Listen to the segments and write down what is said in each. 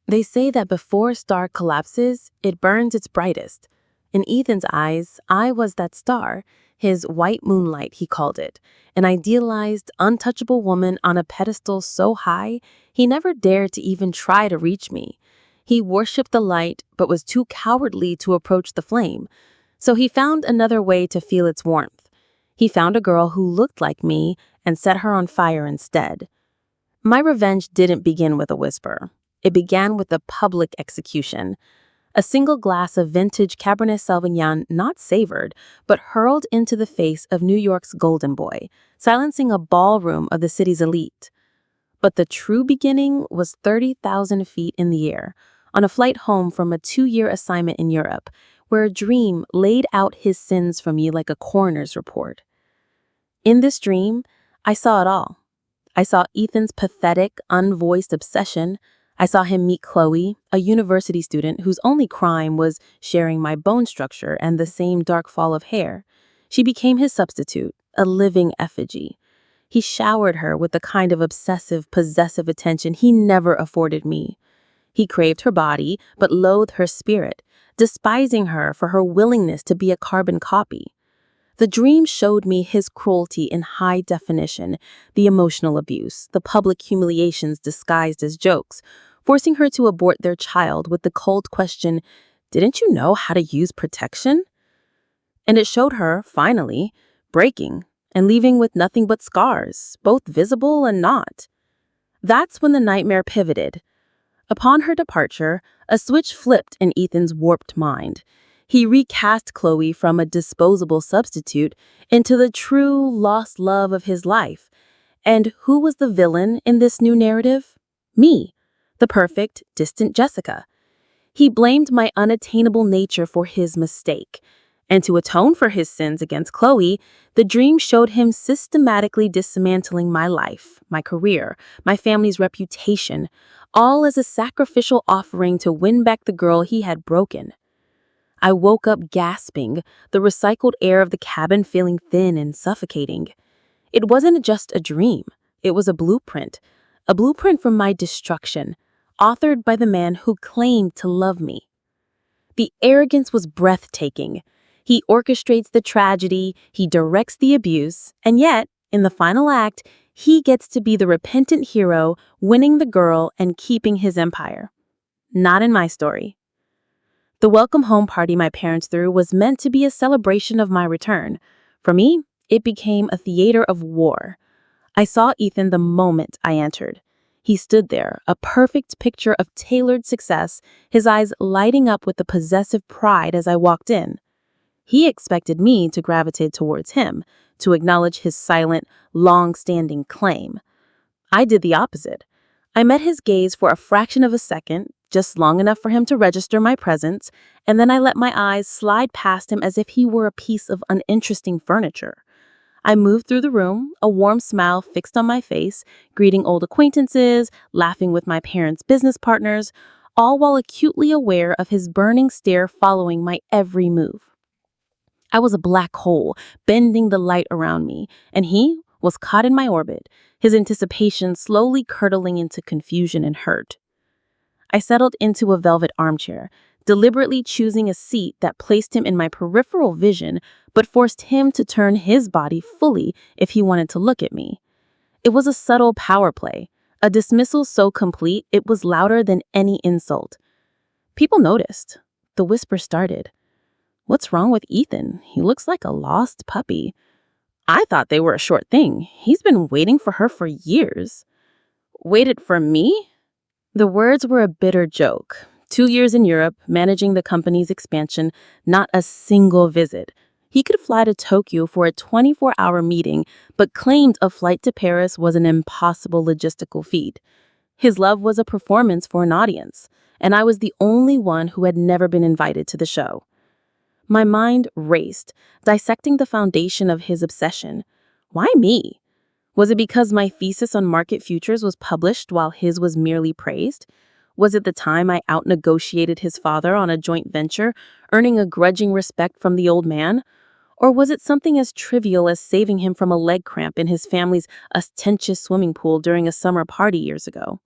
They say that before a star collapses, it burns its brightest. In Ethan's eyes, I was that star, his white moonlight, he called it, an idealized, untouchable woman on a pedestal so high he never dared to even try to reach me. He worshipped the light, but was too cowardly to approach the flame, so he found another way to feel its warmth. He found a girl who looked like me and set her on fire instead. My revenge didn't begin with a whisper. It began with a public execution. A single glass of vintage Cabernet Sauvignon not savored, but hurled into the face of New York's golden boy, silencing a ballroom of the city's elite. But the true beginning was 30,000 feet in the air, on a flight home from a 2-year assignment in Europe, where a dream laid out his sins for me like a coroner's report. In this dream, I saw it all. I saw Ethan's pathetic, unvoiced obsession. I saw him meet Chloe, a university student whose only crime was sharing my bone structure and the same dark fall of hair. She became his substitute, a living effigy. He showered her with the kind of obsessive, possessive attention he never afforded me. He craved her body, but loathed her spirit, despising her for her willingness to be a carbon copy. The dream showed me his cruelty in high definition, the emotional abuse, the public humiliations disguised as jokes, forcing her to abort their child with the cold question, "Didn't you know how to use protection?" And it showed her, finally, breaking and leaving with nothing but scars, both visible and not. That's when the nightmare pivoted. Upon her departure, a switch flipped in Ethan's warped mind. He recast Chloe from a disposable substitute into the true lost love of his life. And who was the villain in this new narrative? Me, the perfect, distant Jessica. He blamed my unattainable nature for his mistake. And to atone for his sins against Chloe, the dream showed him systematically dismantling my life, my career, my family's reputation, all as a sacrificial offering to win back the girl he had broken. I woke up gasping, the recycled air of the cabin feeling thin and suffocating. It wasn't just a dream. It was a blueprint for my destruction, authored by the man who claimed to love me. The arrogance was breathtaking. He orchestrates the tragedy, he directs the abuse, and yet, in the final act, he gets to be the repentant hero, winning the girl and keeping his empire. Not in my story. The welcome home party my parents threw was meant to be a celebration of my return. For me, it became a theater of war. I saw Ethan the moment I entered. He stood there, a perfect picture of tailored success, his eyes lighting up with the possessive pride as I walked in. He expected me to gravitate towards him, to acknowledge his silent, long-standing claim. I did the opposite. I met his gaze for a fraction of a second, just long enough for him to register my presence, and then I let my eyes slide past him as if he were a piece of uninteresting furniture. I moved through the room, a warm smile fixed on my face, greeting old acquaintances, laughing with my parents' business partners, all while acutely aware of his burning stare following my every move. I was a black hole, bending the light around me, and he was caught in my orbit, his anticipation slowly curdling into confusion and hurt. I settled into a velvet armchair, deliberately choosing a seat that placed him in my peripheral vision, but forced him to turn his body fully if he wanted to look at me. It was a subtle power play, a dismissal so complete it was louder than any insult. People noticed. The whisper started. "What's wrong with Ethan? He looks like a lost puppy. I thought they were a short thing. He's been waiting for her for years." "Waited for me?" The words were a bitter joke. 2 years in Europe, managing the company's expansion, not a single visit. He could fly to Tokyo for a 24-hour meeting, but claimed a flight to Paris was an impossible logistical feat. His love was a performance for an audience, and I was the only one who had never been invited to the show. My mind raced, dissecting the foundation of his obsession. Why me? Was it because my thesis on market futures was published while his was merely praised? Was it the time I outnegotiated his father on a joint venture, earning a grudging respect from the old man? Or was it something as trivial as saving him from a leg cramp in his family's ostentatious swimming pool during a summer party years ago?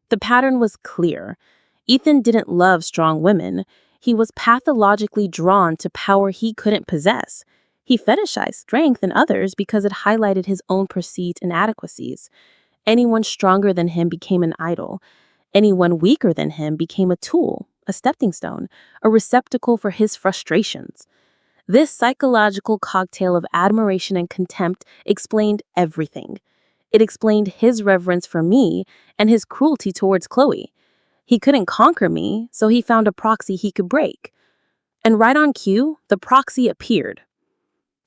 The pattern was clear. Ethan didn't love strong women. He was pathologically drawn to power he couldn't possess. He fetishized strength in others because it highlighted his own perceived inadequacies. Anyone stronger than him became an idol. Anyone weaker than him became a tool, a stepping stone, a receptacle for his frustrations. This psychological cocktail of admiration and contempt explained everything. It explained his reverence for me and his cruelty towards Chloe. He couldn't conquer me, so he found a proxy he could break. And right on cue, the proxy appeared.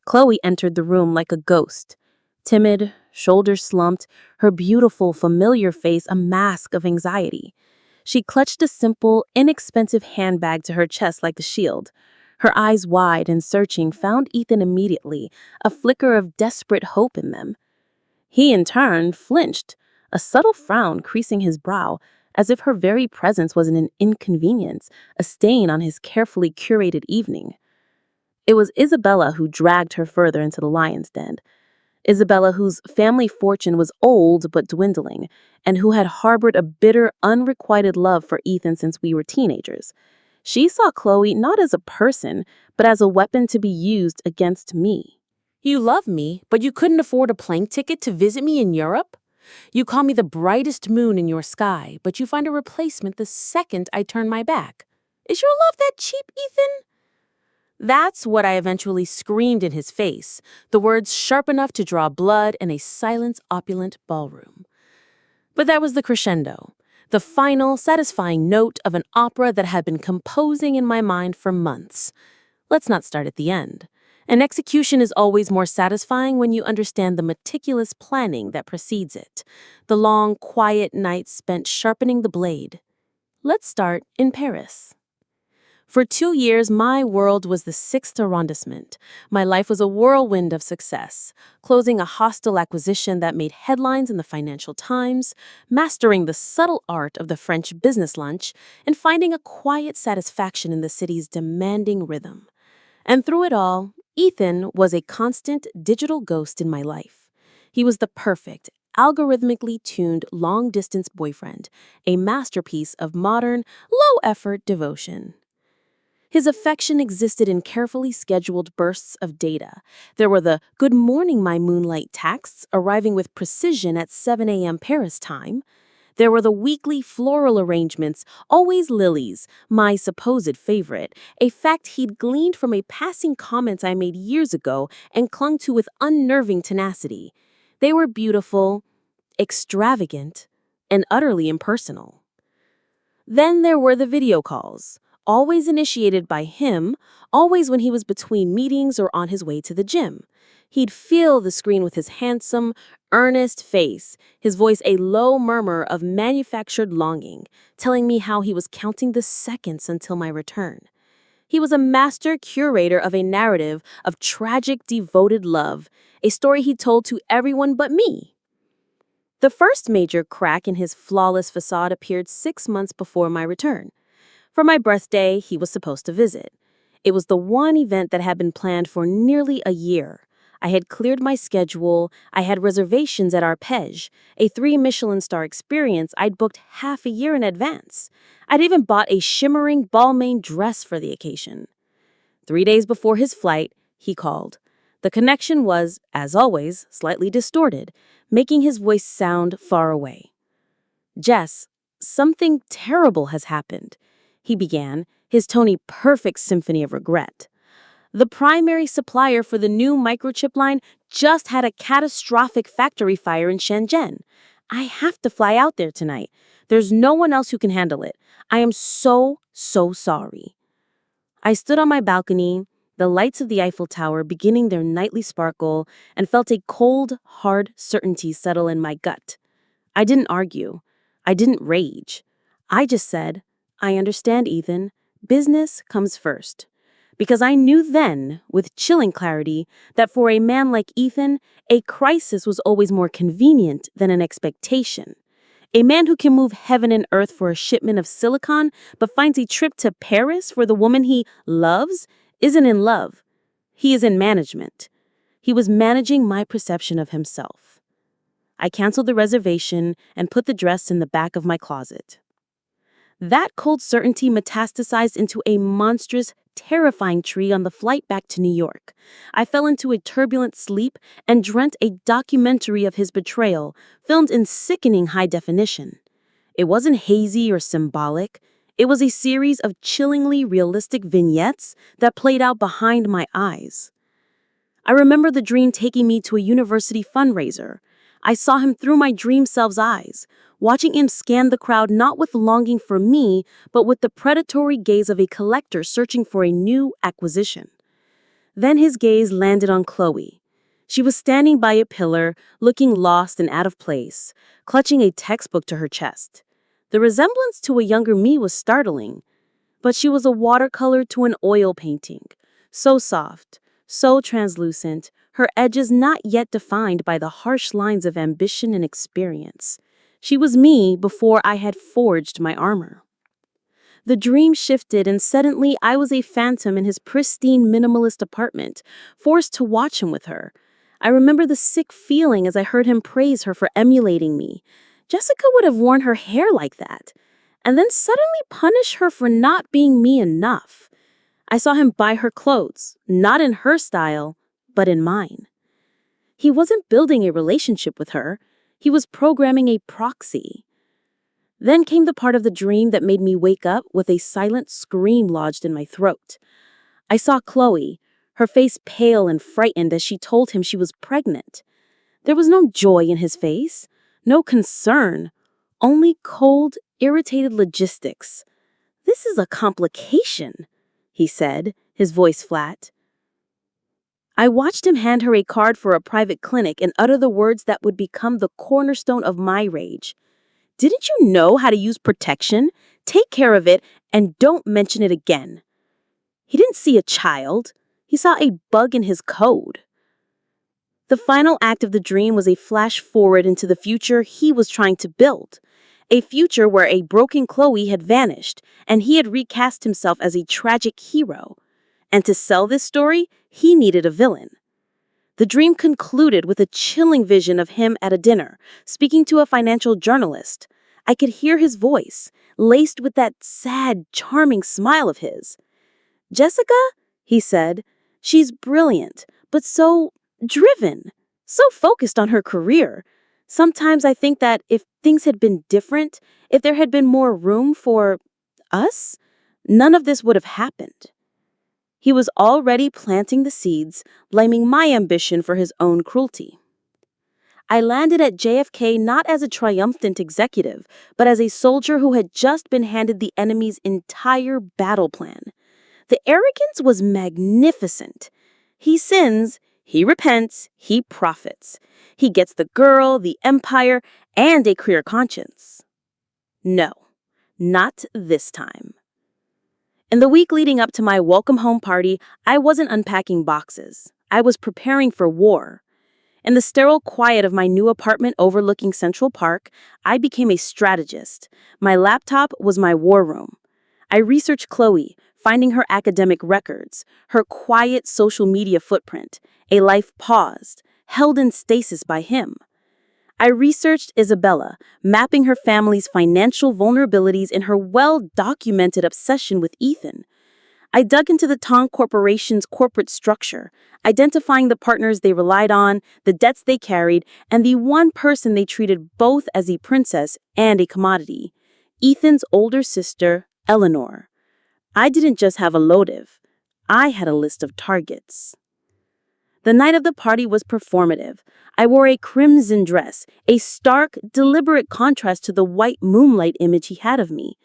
Chloe entered the room like a ghost. Timid, shoulders slumped, her beautiful, familiar face a mask of anxiety. She clutched a simple, inexpensive handbag to her chest like a shield. Her eyes wide and searching found Ethan immediately, a flicker of desperate hope in them. He, in turn, flinched, a subtle frown creasing his brow, as if her very presence was an inconvenience, a stain on his carefully curated evening. It was Isabella who dragged her further into the lion's den. Isabella, whose family fortune was old but dwindling, and who had harbored a bitter, unrequited love for Ethan since we were teenagers. She saw Chloe not as a person, but as a weapon to be used against me. You love me, but you couldn't afford a plane ticket to visit me in Europe? You call me the brightest moon in your sky, but you find a replacement the second I turn my back. Is your love that cheap, Ethan? That's what I eventually screamed in his face, the words sharp enough to draw blood in a silent, opulent ballroom. But that was the crescendo, the final, satisfying note of an opera that had been composing in my mind for months. Let's not start at the end. An execution is always more satisfying when you understand the meticulous planning that precedes it, the long, quiet nights spent sharpening the blade. Let's start in Paris. For 2 years, my world was the 6th arrondissement. My life was a whirlwind of success, closing a hostile acquisition that made headlines in the Financial Times, mastering the subtle art of the French business lunch, and finding a quiet satisfaction in the city's demanding rhythm. And through it all, Ethan was a constant digital ghost in my life. He was the perfect, algorithmically tuned long-distance boyfriend, a masterpiece of modern, low-effort devotion. His affection existed in carefully scheduled bursts of data. There were the "Good morning, my moonlight" texts arriving with precision at 7 a.m. Paris time. There were the weekly floral arrangements, always lilies, my supposed favorite, a fact he'd gleaned from a passing comment I made years ago and clung to with unnerving tenacity. They were beautiful, extravagant, and utterly impersonal. Then there were the video calls, always initiated by him, always when he was between meetings or on his way to the gym. He'd fill the screen with his handsome, earnest face, his voice a low murmur of manufactured longing, telling me how he was counting the seconds until my return. He was a master curator of a narrative of tragic, devoted love, a story he told to everyone but me. The first major crack in his flawless facade appeared 6 months before my return. For my birthday, he was supposed to visit. It was the one event that had been planned for nearly a year. I had cleared my schedule, I had reservations at Arpège, a 3 Michelin-star experience I'd booked half a year in advance. I'd even bought a shimmering Balmain dress for the occasion. 3 days before his flight, he called. The connection was, as always, slightly distorted, making his voice sound far away. "Jess, something terrible has happened," he began, his tone a perfect symphony of regret. "The primary supplier for the new microchip line just had a catastrophic factory fire in Shenzhen. I have to fly out there tonight. There's no one else who can handle it. I am so sorry." I stood on my balcony, the lights of the Eiffel Tower beginning their nightly sparkle, and felt a cold, hard certainty settle in my gut. I didn't argue. I didn't rage. I just said, "I understand, Ethan. Business comes first." Because I knew then, with chilling clarity, that for a man like Ethan, a crisis was always more convenient than an expectation. A man who can move heaven and earth for a shipment of silicon, but finds a trip to Paris for the woman he loves, isn't in love. He is in management. He was managing my perception of himself. I canceled the reservation and put the dress in the back of my closet. That cold certainty metastasized into a monstrous, terrifying tree on the flight back to New York. I fell into a turbulent sleep and dreamt a documentary of his betrayal, filmed in sickening high definition. It wasn't hazy or symbolic. It was a series of chillingly realistic vignettes that played out behind my eyes. I remember the dream taking me to a university fundraiser. I saw him through my dream self's eyes, watching him scan the crowd not with longing for me, but with the predatory gaze of a collector searching for a new acquisition. Then his gaze landed on Chloe. She was standing by a pillar, looking lost and out of place, clutching a textbook to her chest. The resemblance to a younger me was startling, but she was a watercolor to an oil painting, so soft, so translucent, her edges not yet defined by the harsh lines of ambition and experience. She was me before I had forged my armor. The dream shifted, and suddenly I was a phantom in his pristine minimalist apartment, forced to watch him with her. I remember the sick feeling as I heard him praise her for emulating me. Jessica would have worn her hair like that, and then suddenly punish her for not being me enough. I saw him buy her clothes, not in her style, but in mine. He wasn't building a relationship with her. He was programming a proxy. Then came the part of the dream that made me wake up with a silent scream lodged in my throat. I saw Chloe, her face pale and frightened as she told him she was pregnant. There was no joy in his face, no concern, only cold, irritated logistics. "This is a complication," he said, his voice flat. I watched him hand her a card for a private clinic and utter the words that would become the cornerstone of my rage. "Didn't you know how to use protection? Take care of it and don't mention it again." He didn't see a child. He saw a bug in his code. The final act of the dream was a flash forward into the future he was trying to build. A future where a broken Chloe had vanished, and he had recast himself as a tragic hero. And to sell this story, he needed a villain. The dream concluded with a chilling vision of him at a dinner, speaking to a financial journalist. I could hear his voice, laced with that sad, charming smile of his. "Jessica," he said, "she's brilliant, but so driven, so focused on her career. Sometimes I think that if things had been different, if there had been more room for us, none of this would have happened." He was already planting the seeds, blaming my ambition for his own cruelty. I landed at JFK not as a triumphant executive, but as a soldier who had just been handed the enemy's entire battle plan. The arrogance was magnificent. He sins, he repents, he profits. He gets the girl, the empire, and a clear conscience. No, not this time. In the week leading up to my welcome home party, I wasn't unpacking boxes. I was preparing for war. In the sterile quiet of my new apartment overlooking Central Park, I became a strategist. My laptop was my war room. I researched Chloe, finding her academic records, her quiet social media footprint, a life paused, held in stasis by him. I researched Isabella, mapping her family's financial vulnerabilities in her well-documented obsession with Ethan. I dug into the Tong Corporation's corporate structure, identifying the partners they relied on, the debts they carried, and the one person they treated both as a princess and a commodity, Ethan's older sister, Eleanor. I didn't just have a motive. I had a list of targets. The night of the party was performative. I wore a crimson dress, a stark, deliberate contrast to the white moonlight image he had of me.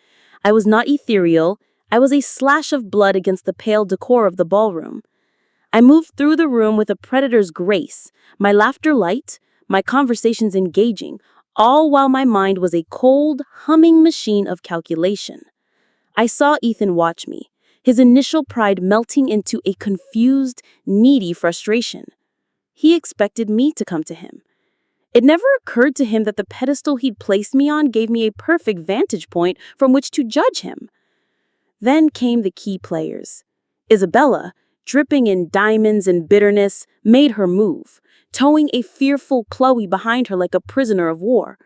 I was not ethereal. I was a slash of blood against the pale decor of the ballroom. I moved through the room with a predator's grace, my laughter light, my conversations engaging, all while my mind was a cold, humming machine of calculation. I saw Ethan watch me, his initial pride melting into a confused, needy frustration. He expected me to come to him. It never occurred to him that the pedestal he'd placed me on gave me a perfect vantage point from which to judge him. Then came the key players. Isabella, dripping in diamonds and bitterness, made her move. towing a fearful Chloe behind her like a prisoner of war.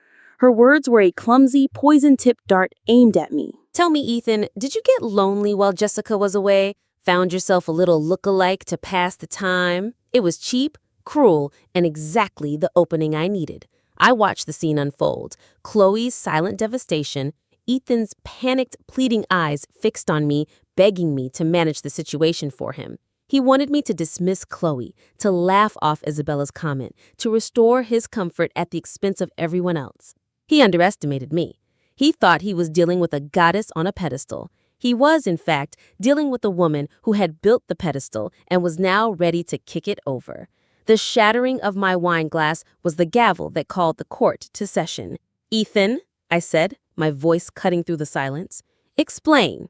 Her words were a clumsy, poison-tipped dart aimed at me. Tell me, Ethan, did you get lonely while Jessica was away? Found yourself a little look-alike to pass the time? It was cheap, cruel, and exactly the opening I needed. I watched the scene unfold. Chloe's silent devastation, Ethan's panicked, pleading eyes fixed on me, begging me to manage the situation for him. He wanted me to dismiss Chloe, to laugh off Isabella's comment, to restore his comfort at the expense of everyone else. He underestimated me. He thought he was dealing with a goddess on a pedestal. He was, in fact, dealing with a woman who had built the pedestal and was now ready to kick it over. The shattering of my wine glass was the gavel that called the court to session. "Ethan," I said, my voice cutting through the silence, "explain."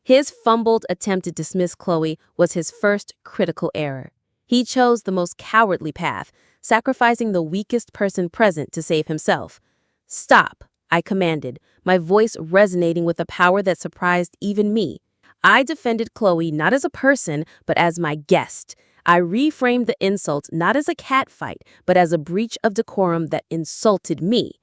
His fumbled attempt to dismiss Chloe was his first critical error. He chose the most cowardly path, sacrificing the weakest person present to save himself. "Stop," I commanded, my voice resonating with a power that surprised even me. I defended Chloe not as a person, but as my guest. I reframed the insult not as a catfight, but as a breach of decorum that insulted me.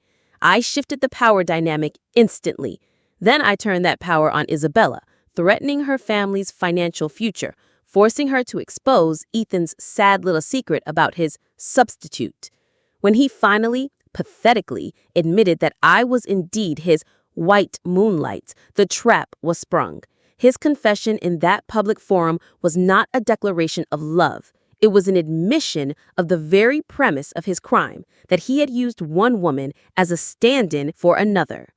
I shifted the power dynamic instantly. Then I turned that power on Isabella, threatening her family's financial future, forcing her to expose Ethan's sad little secret about his substitute. When he finally, pathetically, admitted that I was indeed his White Moonlight, the trap was sprung. His confession in that public forum was not a declaration of love. It was an admission of the very premise of his crime, that he had used one woman as a stand-in for another.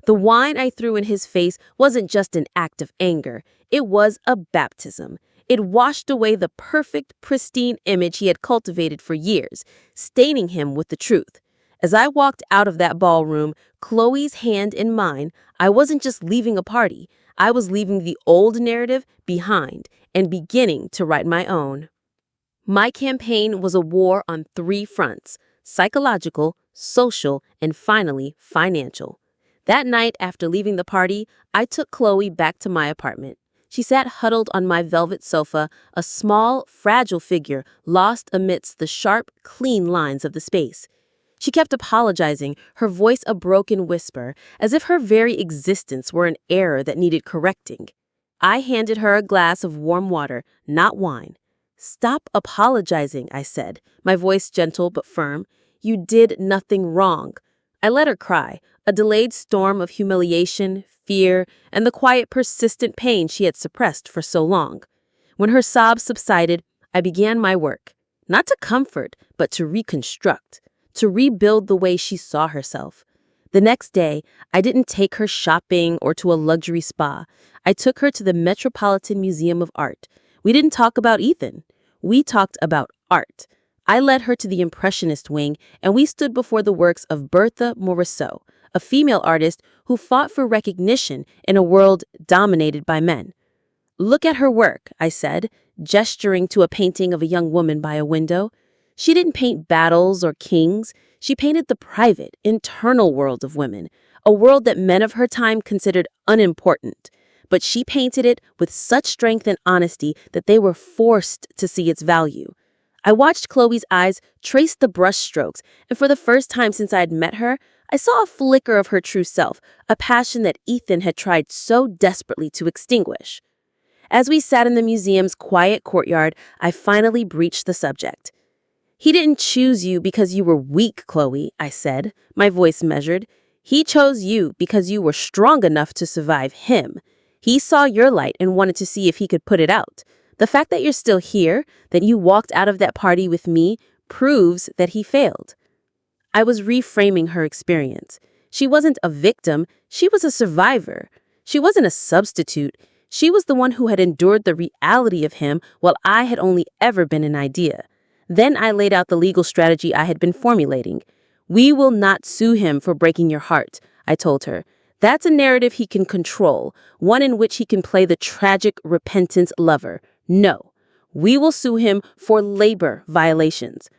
The wine I threw in his face wasn't just an act of anger. It was a baptism. It washed away the perfect, pristine image he had cultivated for years, staining him with the truth. As I walked out of that ballroom, Chloe's hand in mine, I wasn't just leaving a party. I was leaving the old narrative behind and beginning to write my own. My campaign was a war on 3 fronts: psychological, social, and finally, financial. That night, after leaving the party, I took Chloe back to my apartment. She sat huddled on my velvet sofa, a small, fragile figure lost amidst the sharp, clean lines of the space. She kept apologizing, her voice a broken whisper, as if her very existence were an error that needed correcting. I handed her a glass of warm water, not wine. "Stop apologizing," I said, my voice gentle but firm. "You did nothing wrong." I let her cry, a delayed storm of humiliation, fear, and the quiet, persistent pain she had suppressed for so long. When her sobs subsided, I began my work, not to comfort, but to reconstruct, to rebuild the way she saw herself. The next day, I didn't take her shopping or to a luxury spa. I took her to the Metropolitan Museum of Art. We didn't talk about Ethan. We talked about art. I led her to the Impressionist wing, and we stood before the works of Bertha Morisot, a female artist who fought for recognition in a world dominated by men. "Look at her work," I said, gesturing to a painting of a young woman by a window. She didn't paint battles or kings. She painted the private, internal world of women, a world that men of her time considered unimportant. But she painted it with such strength and honesty that they were forced to see its value. I watched Chloe's eyes trace the brush strokes, and for the first time since I had met her, I saw a flicker of her true self, a passion that Ethan had tried so desperately to extinguish. As we sat in the museum's quiet courtyard, I finally breached the subject. "He didn't choose you because you were weak, Chloe," I said, my voice measured. "He chose you because you were strong enough to survive him. He saw your light and wanted to see if he could put it out. The fact that you're still here, that you walked out of that party with me, proves that he failed." I was reframing her experience. She wasn't a victim, she was a survivor. She wasn't a substitute. She was the one who had endured the reality of him while I had only ever been an idea. Then I laid out the legal strategy I had been formulating. "We will not sue him for breaking your heart," I told her. "That's a narrative he can control, one in which he can play the tragic, repentant lover. No, we will sue him for labor violations."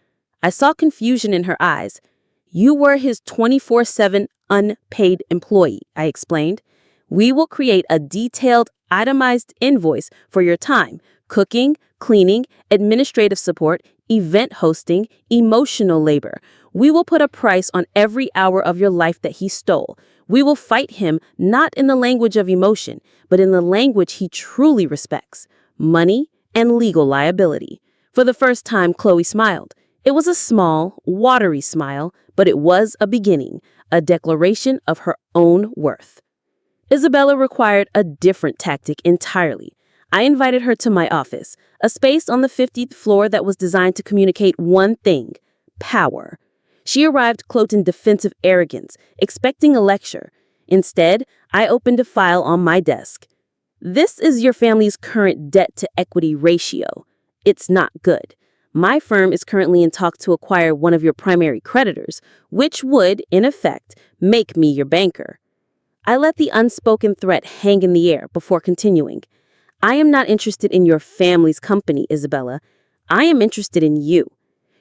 I saw confusion in her eyes. "You were his 24/7 unpaid employee," I explained. "We will create a detailed, itemized invoice for your time, cooking, cleaning, administrative support, event hosting, emotional labor. We will put a price on every hour of your life that he stole. We will fight him not in the language of emotion, but in the language he truly respects: money and legal liability. For the first time, Chloe smiled. It was a small, watery smile, but it was a beginning, a declaration of her own worth. Isabella required a different tactic entirely. I invited her to my office, a space on the 50th floor that was designed to communicate one thing: power. She arrived cloaked in defensive arrogance, expecting a lecture. Instead, I opened a file on my desk. This is your family's current debt-to-equity ratio. It's not good. My firm is currently in talks to acquire one of your primary creditors, which would, in effect, make me your banker. I let the unspoken threat hang in the air before continuing. I am not interested in your family's company, Isabella. I am interested in you.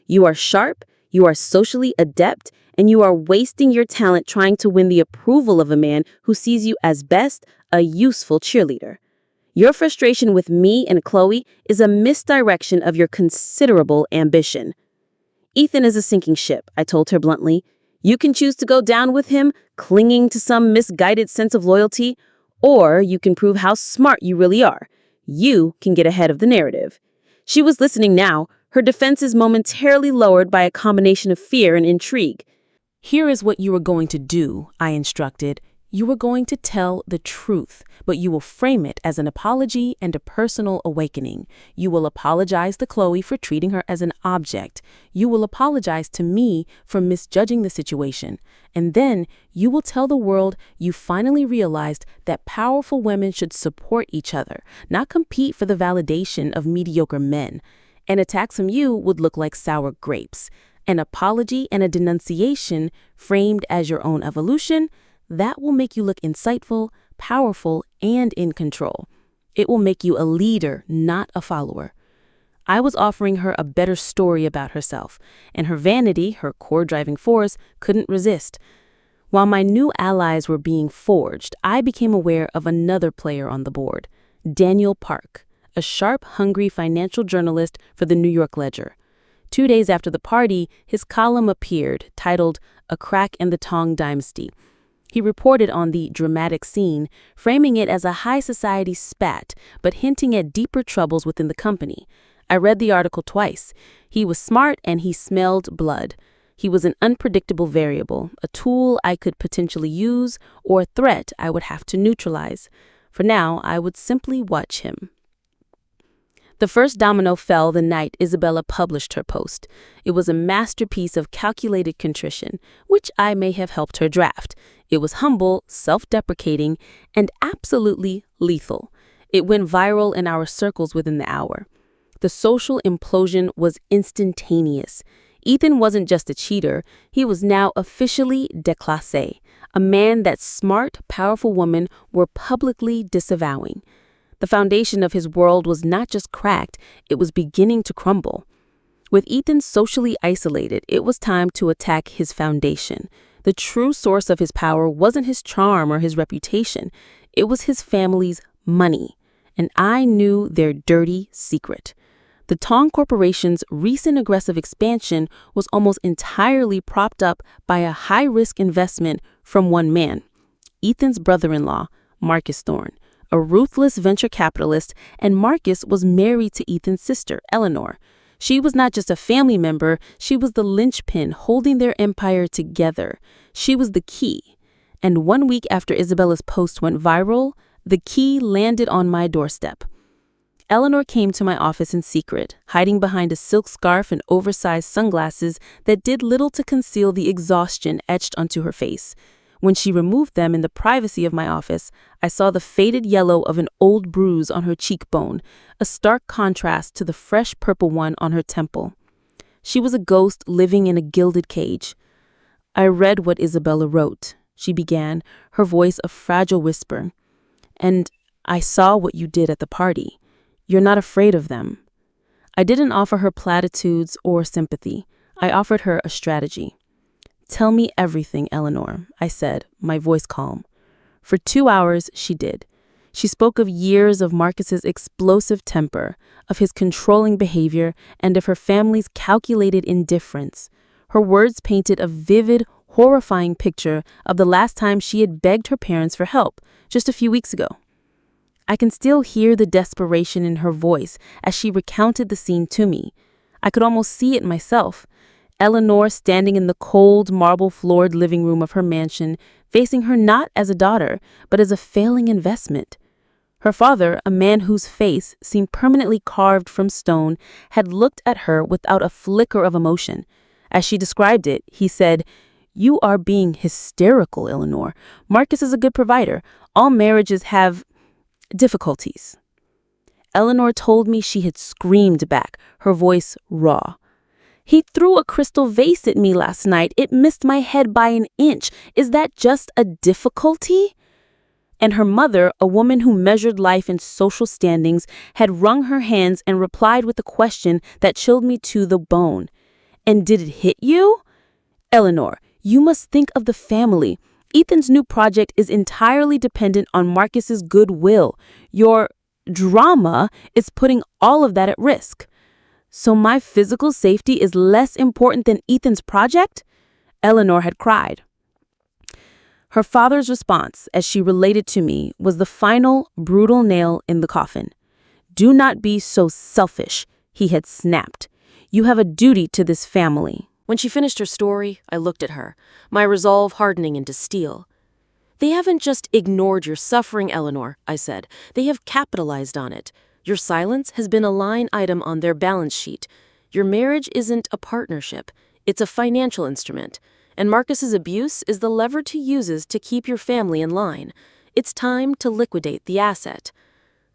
You are sharp, you are socially adept, and you are wasting your talent trying to win the approval of a man who sees you as best a useful cheerleader. Your frustration with me and Chloe is a misdirection of your considerable ambition. Ethan is a sinking ship, I told her bluntly. You can choose to go down with him, clinging to some misguided sense of loyalty, or you can prove how smart you really are. You can get ahead of the narrative. She was listening now, her defenses momentarily lowered by a combination of fear and intrigue. Here is what you are going to do, I instructed. You are going to tell the truth, but you will frame it as an apology and a personal awakening. You will apologize to Chloe for treating her as an object. You will apologize to me for misjudging the situation. And then you will tell the world you finally realized that powerful women should support each other, not compete for the validation of mediocre men. An attack from you would look like sour grapes. An apology and a denunciation framed as your own evolution, that will make you look insightful, powerful, and in control. It will make you a leader, not a follower. I was offering her a better story about herself, and her vanity, her core driving force, couldn't resist. While my new allies were being forged, I became aware of another player on the board, Daniel Park, a sharp, hungry financial journalist for the New York Ledger. 2 days after the party, his column appeared, titled "A Crack in the Tong Dynasty." He reported on the dramatic scene, framing it as a high society spat, but hinting at deeper troubles within the company. I read the article twice. He was smart and he smelled blood. He was an unpredictable variable, a tool I could potentially use, or a threat I would have to neutralize. For now, I would simply watch him. The first domino fell the night Isabella published her post. It was a masterpiece of calculated contrition, which I may have helped her draft. It was humble, self-deprecating, and absolutely lethal. It went viral in our circles within the hour. The social implosion was instantaneous. Ethan wasn't just a cheater, he was now officially déclassé, a man that smart, powerful women were publicly disavowing. The foundation of his world was not just cracked, it was beginning to crumble. With Ethan socially isolated, it was time to attack his foundation. The true source of his power wasn't his charm or his reputation, it was his family's money. And I knew their dirty secret. The Tong Corporation's recent aggressive expansion was almost entirely propped up by a high-risk investment from one man, Ethan's brother-in-law, Marcus Thorne, a ruthless venture capitalist, and Marcus was married to Ethan's sister, Eleanor. She was not just a family member, she was the linchpin holding their empire together. She was the key. And 1 week after Isabella's post went viral, the key landed on my doorstep. Eleanor came to my office in secret, hiding behind a silk scarf and oversized sunglasses that did little to conceal the exhaustion etched onto her face. When she removed them in the privacy of my office, I saw the faded yellow of an old bruise on her cheekbone, a stark contrast to the fresh purple one on her temple. She was a ghost living in a gilded cage. I read what Isabella wrote, she began, her voice a fragile whisper. And I saw what you did at the party. You're not afraid of them. I didn't offer her platitudes or sympathy. I offered her a strategy. Tell me everything, Eleanor, I said, my voice calm. For 2 hours, she did. She spoke of years of Marcus's explosive temper, of his controlling behavior, and of her family's calculated indifference. Her words painted a vivid, horrifying picture of the last time she had begged her parents for help, just a few weeks ago. I can still hear the desperation in her voice as she recounted the scene to me. I could almost see it myself. Eleanor standing in the cold, marble-floored living room of her mansion, facing her not as a daughter, but as a failing investment. Her father, a man whose face seemed permanently carved from stone, had looked at her without a flicker of emotion. As she described it, he said, "You are being hysterical, Eleanor. Marcus is a good provider. All marriages have difficulties." Eleanor told me she had screamed back, her voice raw. "He threw a crystal vase at me last night. It missed my head by an inch. Is that just a difficulty?" And her mother, a woman who measured life in social standings, had wrung her hands and replied with a question that chilled me to the bone. "And did it hit you? Eleanor, you must think of the family. Ethan's new project is entirely dependent on Marcus's goodwill. Your drama is putting all of that at risk. So my physical safety is less important than Ethan's project?" Eleanor had cried. Her father's response, as she related to me, was the final, brutal nail in the coffin. "Do not be so selfish," he had snapped. "You have a duty to this family." When she finished her story, I looked at her, my resolve hardening into steel. "They haven't just ignored your suffering, Eleanor," I said. "They have capitalized on it. Your silence has been a line item on their balance sheet. Your marriage isn't a partnership. It's a financial instrument. And Marcus's abuse is the lever he uses to keep your family in line. It's time to liquidate the asset."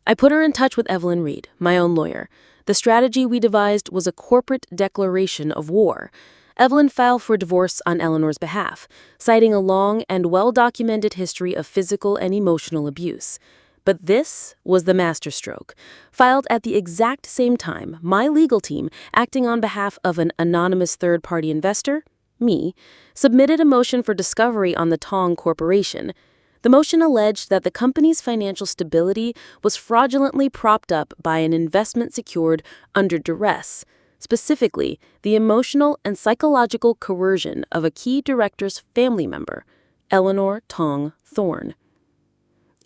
I put her in touch with Evelyn Reed, my own lawyer. The strategy we devised was a corporate declaration of war. Evelyn filed for divorce on Eleanor's behalf, citing a long and well-documented history of physical and emotional abuse. But this was the masterstroke. Filed at the exact same time, my legal team, acting on behalf of an anonymous third-party investor, me, submitted a motion for discovery on the Tong Corporation. The motion alleged that the company's financial stability was fraudulently propped up by an investment secured under duress, specifically the emotional and psychological coercion of a key director's family member, Eleanor Tong Thorne.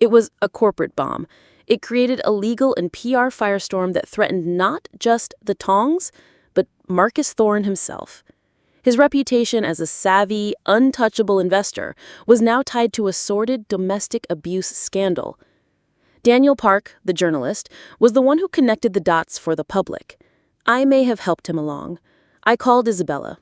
It was a corporate bomb. It created a legal and PR firestorm that threatened not just the Tongs, but Marcus Thorne himself. His reputation as a savvy, untouchable investor was now tied to a sordid domestic abuse scandal. Daniel Park, the journalist, was the one who connected the dots for the public. I may have helped him along. I called Isabella.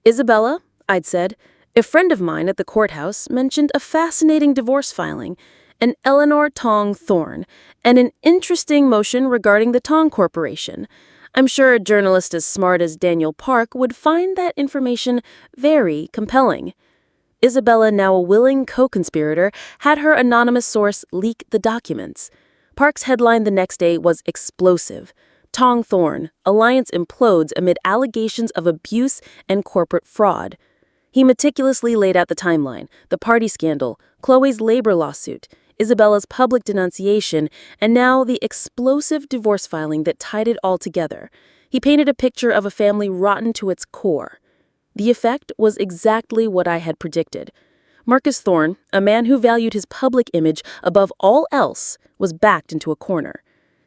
"Isabella," I'd said, "a friend of mine at the courthouse mentioned a fascinating divorce filing, an Eleanor Tong Thorne, and an interesting motion regarding the Tong Corporation. I'm sure a journalist as smart as Daniel Park would find that information very compelling." Isabella, now a willing co-conspirator, had her anonymous source leak the documents. Park's headline the next day was explosive. "Tong Thorne, Alliance implodes amid allegations of abuse and corporate fraud." He meticulously laid out the timeline, the party scandal, Chloe's labor lawsuit, Isabella's public denunciation, and now the explosive divorce filing that tied it all together. He painted a picture of a family rotten to its core. The effect was exactly what I had predicted. Marcus Thorne, a man who valued his public image above all else, was backed into a corner.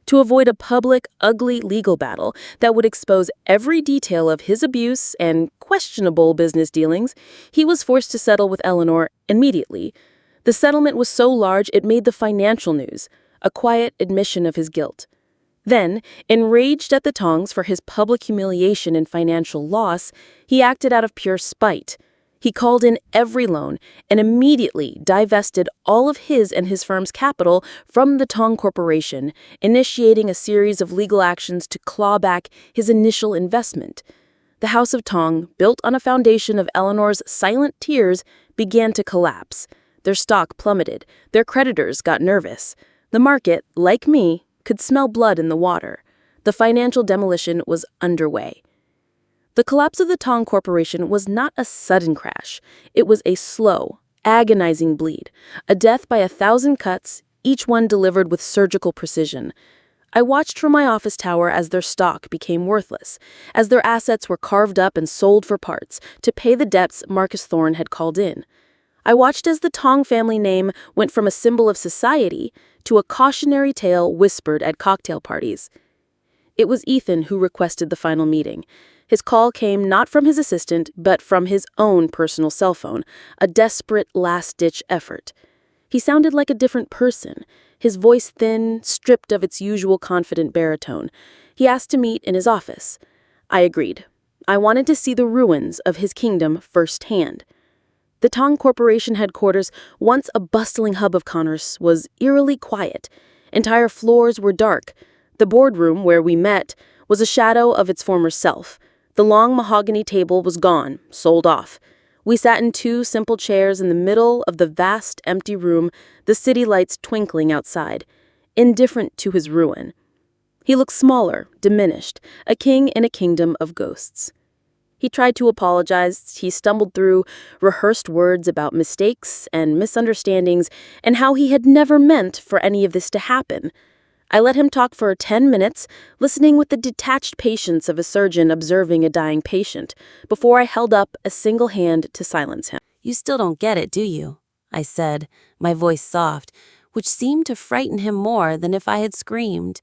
To avoid a public, ugly legal battle that would expose every detail of his abuse and questionable business dealings, he was forced to settle with Eleanor immediately. The settlement was so large it made the financial news, a quiet admission of his guilt. Then, enraged at the Tongs for his public humiliation and financial loss, he acted out of pure spite. He called in every loan and immediately divested all of his and his firm's capital from the Tong Corporation, initiating a series of legal actions to claw back his initial investment. The House of Tong, built on a foundation of Eleanor's silent tears, began to collapse. Their stock plummeted. Their creditors got nervous. The market, like me, could smell blood in the water. The financial demolition was underway. The collapse of the Tong Corporation was not a sudden crash. It was a slow, agonizing bleed, a death by 1,000 cuts, each one delivered with surgical precision. I watched from my office tower as their stock became worthless, as their assets were carved up and sold for parts to pay the debts Marcus Thorne had called in. I watched as the Tong family name went from a symbol of society to a cautionary tale whispered at cocktail parties. It was Ethan who requested the final meeting. His call came not from his assistant, but from his own personal cell phone, a desperate last-ditch effort. He sounded like a different person, his voice thin, stripped of its usual confident baritone. He asked to meet in his office. I agreed. I wanted to see the ruins of his kingdom firsthand. The Tong Corporation headquarters, once a bustling hub of commerce, was eerily quiet. Entire floors were dark. The boardroom, where we met, was a shadow of its former self. The long mahogany table was gone, sold off. We sat in two simple chairs in the middle of the vast, empty room, the city lights twinkling outside, indifferent to his ruin. He looked smaller, diminished, a king in a kingdom of ghosts. He tried to apologize. He stumbled through rehearsed words about mistakes and misunderstandings and how he had never meant for any of this to happen. I let him talk for 10 minutes, listening with the detached patience of a surgeon observing a dying patient, before I held up a single hand to silence him. "You still don't get it, do you?" I said, my voice soft, which seemed to frighten him more than if I had screamed.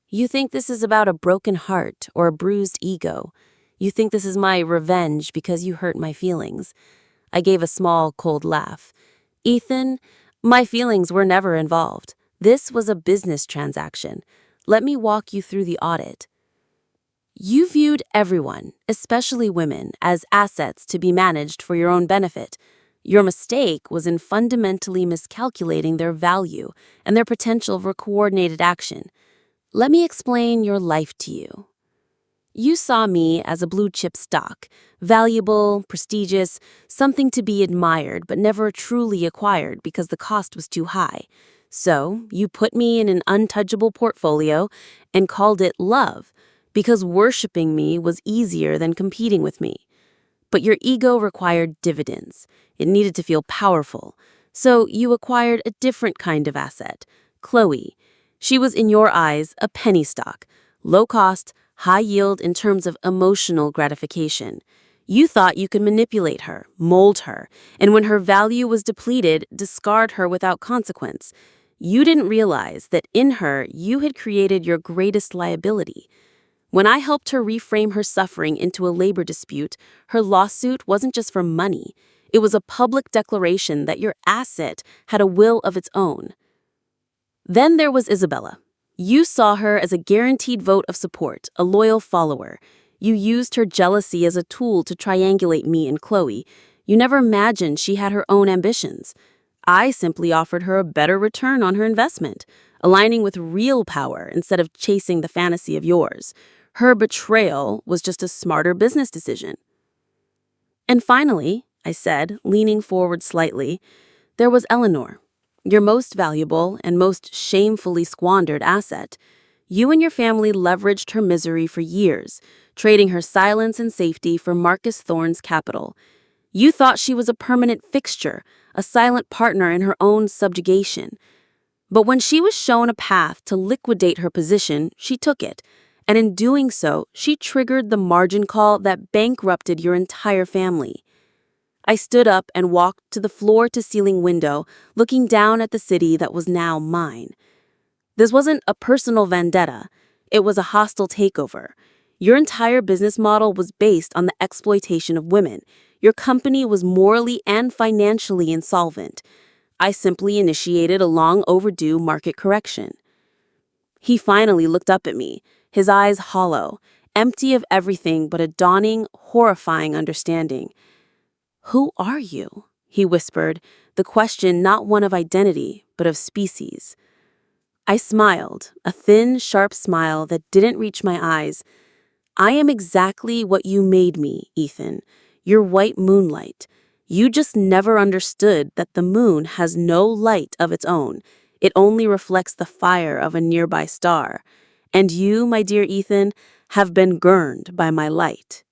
"You think this is about a broken heart or a bruised ego. You think this is my revenge because you hurt my feelings." I gave a small, cold laugh. "Ethan, my feelings were never involved. This was a business transaction. Let me walk you through the audit. You viewed everyone, especially women, as assets to be managed for your own benefit. Your mistake was in fundamentally miscalculating their value and their potential for coordinated action. Let me explain your life to you. You saw me as a blue-chip stock, valuable, prestigious, something to be admired but never truly acquired because the cost was too high. So you put me in an untouchable portfolio and called it love, because worshiping me was easier than competing with me. But your ego required dividends. It needed to feel powerful. So you acquired a different kind of asset, Chloe. She was, in your eyes, a penny stock, low cost, high yield in terms of emotional gratification. You thought you could manipulate her, mold her, and when her value was depleted, discard her without consequence. You didn't realize that in her, you had created your greatest liability. When I helped her reframe her suffering into a labor dispute, her lawsuit wasn't just for money. It was a public declaration that your asset had a will of its own. Then there was Isabella. You saw her as a guaranteed vote of support, a loyal follower. You used her jealousy as a tool to triangulate me and Chloe. You never imagined she had her own ambitions. I simply offered her a better return on her investment, aligning with real power instead of chasing the fantasy of yours. Her betrayal was just a smarter business decision. And finally, I said, leaning forward slightly, there was Eleanor, your most valuable and most shamefully squandered asset. You and your family leveraged her misery for years, trading her silence and safety for Marcus Thorne's capital. You thought she was a permanent fixture, a silent partner in her own subjugation. But when she was shown a path to liquidate her position, she took it. And in doing so, she triggered the margin call that bankrupted your entire family. I stood up and walked to the floor-to-ceiling window, looking down at the city that was now mine. This wasn't a personal vendetta. It was a hostile takeover. Your entire business model was based on the exploitation of women. Your company was morally and financially insolvent. I simply initiated a long-overdue market correction. He finally looked up at me, his eyes hollow, empty of everything but a dawning, horrifying understanding. "Who are you?" he whispered, the question not one of identity, but of species. I smiled, a thin, sharp smile that didn't reach my eyes. "I am exactly what you made me, Ethan. Your white moonlight. You just never understood that the moon has no light of its own. It only reflects the fire of a nearby star. And you, my dear Ethan, have been burned by my light."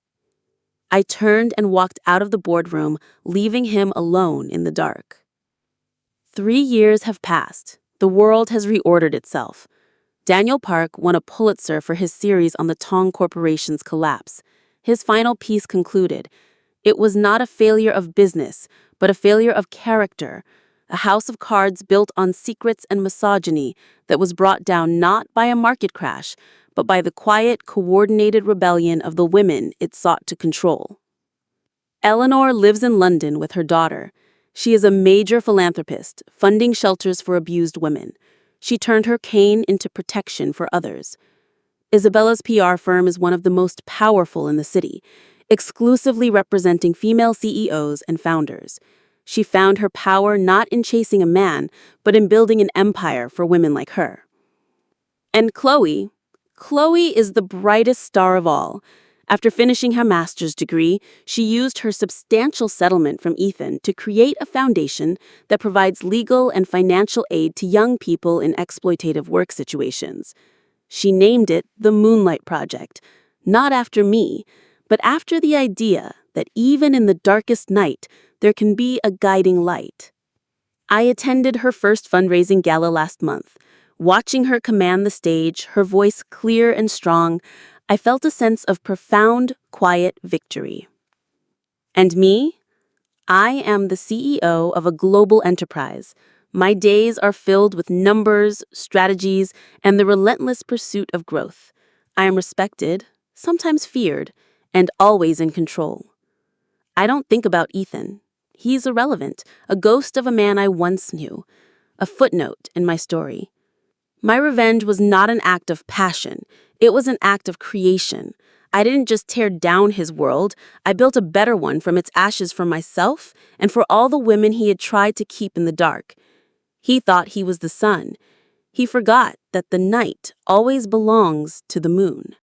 I turned and walked out of the boardroom, leaving him alone in the dark. 3 years have passed. The world has reordered itself. Daniel Park won a Pulitzer for his series on the Tong Corporation's collapse. His final piece concluded, "It was not a failure of business, but a failure of character, a house of cards built on secrets and misogyny that was brought down not by a market crash, but by the quiet, coordinated rebellion of the women it sought to control." Eleanor lives in London with her daughter. She is a major philanthropist, funding shelters for abused women. She turned her cane into protection for others. Isabella's PR firm is one of the most powerful in the city, exclusively representing female CEOs and founders. She found her power not in chasing a man, but in building an empire for women like her. And Chloe is the brightest star of all. After finishing her master's degree, she used her substantial settlement from Ethan to create a foundation that provides legal and financial aid to young people in exploitative work situations. She named it the Moonlight Project, not after me, but after the idea that even in the darkest night, there can be a guiding light. I attended her first fundraising gala last month. Watching her command the stage, her voice clear and strong, I felt a sense of profound, quiet victory. And me? I am the CEO of a global enterprise. My days are filled with numbers, strategies, and the relentless pursuit of growth. I am respected, sometimes feared, and always in control. I don't think about Ethan. He's irrelevant, a ghost of a man I once knew, a footnote in my story. My revenge was not an act of passion. It was an act of creation. I didn't just tear down his world. I built a better one from its ashes for myself and for all the women he had tried to keep in the dark. He thought he was the sun. He forgot that the night always belongs to the moon.